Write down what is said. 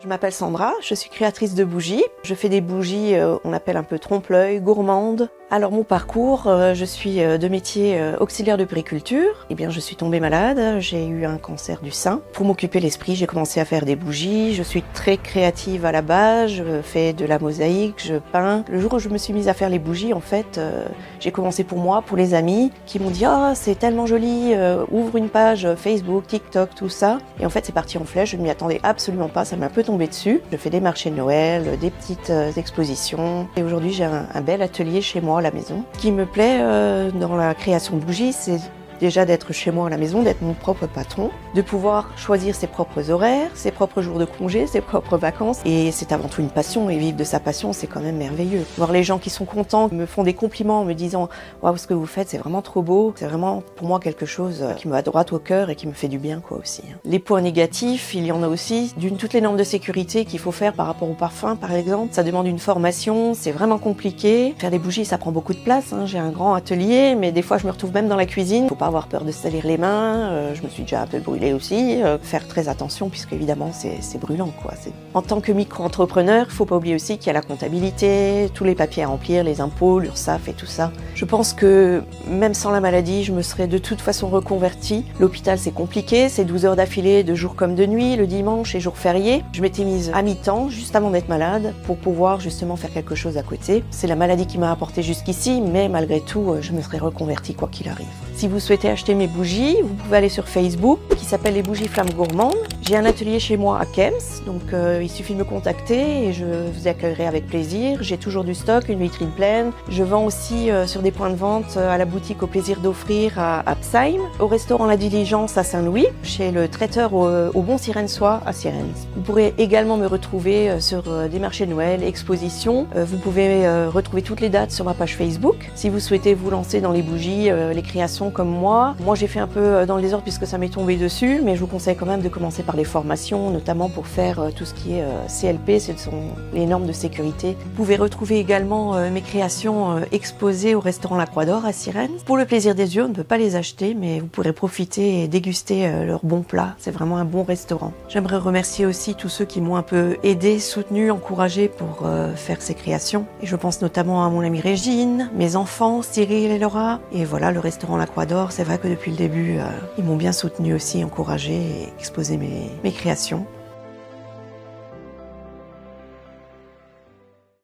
Je m'appelle Sandra, je suis créatrice de bougies. Je fais des bougies, on appelle un peu trompe-l'œil, gourmandes. Alors mon parcours, je suis de métier auxiliaire de puériculture. Eh bien, je suis tombée malade, j'ai eu un cancer du sein. Pour m'occuper l'esprit, j'ai commencé à faire des bougies. Je suis très créative à la base, je fais de la mosaïque, je peins. Le jour où je me suis mise à faire les bougies, en fait, j'ai commencé pour moi, pour les amis, qui m'ont dit « Ah, c'est tellement joli, ouvre une page Facebook, TikTok, tout ça ». Et en fait, c'est parti en flèche, je ne m'y attendais absolument pas, ça m'a un peu tombé dessus. Je fais des marchés de Noël, des petites expositions. Et aujourd'hui, j'ai un bel atelier chez moi à la maison. Ce qui me plaît dans la création de bougies, c'est déjà d'être chez moi à la maison, d'être mon propre patron, de pouvoir choisir ses propres horaires, ses propres jours de congé, ses propres vacances. Et c'est avant tout une passion, et vivre de sa passion, c'est quand même merveilleux. Voir les gens qui sont contents, me font des compliments en me disant « Waouh, ce que vous faites, c'est vraiment trop beau ». C'est vraiment pour moi quelque chose qui me va droit au cœur et qui me fait du bien quoi aussi. Les points négatifs, il y en a aussi. Toutes les normes de sécurité qu'il faut faire par rapport au parfum, par exemple. Ça demande une formation, c'est vraiment compliqué. Faire des bougies, ça prend beaucoup de place. J'ai un grand atelier, mais des fois, je me retrouve même dans la cuisine. Faut pas avoir peur de se salir les mains, je me suis déjà un peu brûlée aussi. Faire très attention puisque évidemment c'est brûlant quoi. En tant que micro-entrepreneur, il faut pas oublier aussi qu'il y a la comptabilité, tous les papiers à remplir, les impôts, l'URSSAF et tout ça. Je pense que même sans la maladie, je me serais de toute façon reconvertie. L'hôpital c'est compliqué, c'est 12 heures d'affilée, de jour comme de nuit, le dimanche et jour férié. Je m'étais mise à mi-temps juste avant d'être malade pour pouvoir justement faire quelque chose à côté. C'est la maladie qui m'a apporté jusqu'ici, mais malgré tout, je me serais reconvertie quoi qu'il arrive. Si vous souhaitez acheter mes bougies, vous pouvez aller sur Facebook qui s'appelle les bougies flammes gourmandes. J'ai un atelier chez moi à Kems, donc il suffit de me contacter et je vous accueillerai avec plaisir. J'ai toujours du stock, une vitrine pleine. Je vends aussi sur des points de vente à la boutique Au Plaisir d'Offrir à Psheim, au restaurant La Diligence à Saint-Louis, chez le traiteur au Bon Sirensois à Sierentz. Vous pourrez également me retrouver sur des marchés de Noël, expositions. Vous pouvez retrouver toutes les dates sur ma page Facebook. Si vous souhaitez vous lancer dans les bougies, les créations comme moi j'ai fait un peu dans le désordre puisque ça m'est tombé dessus, mais je vous conseille quand même de commencer par les formations, notamment pour faire tout ce qui est CLP, ce sont les normes de sécurité. Vous pouvez retrouver également mes créations exposées au restaurant La Croix d'Or à Sierentz. Pour le plaisir des yeux, on ne peut pas les acheter, mais vous pourrez profiter et déguster leurs bons plats. C'est vraiment un bon restaurant. J'aimerais remercier aussi tous ceux qui m'ont un peu aidé, soutenu, encouragé pour faire ces créations. Et je pense notamment à mon amie Régine, mes enfants, Cyril et Laura. Et voilà, le restaurant La Croix d'Or, c'est vrai que depuis le début, ils m'ont bien soutenu aussi, encouragé et exposé mes créations.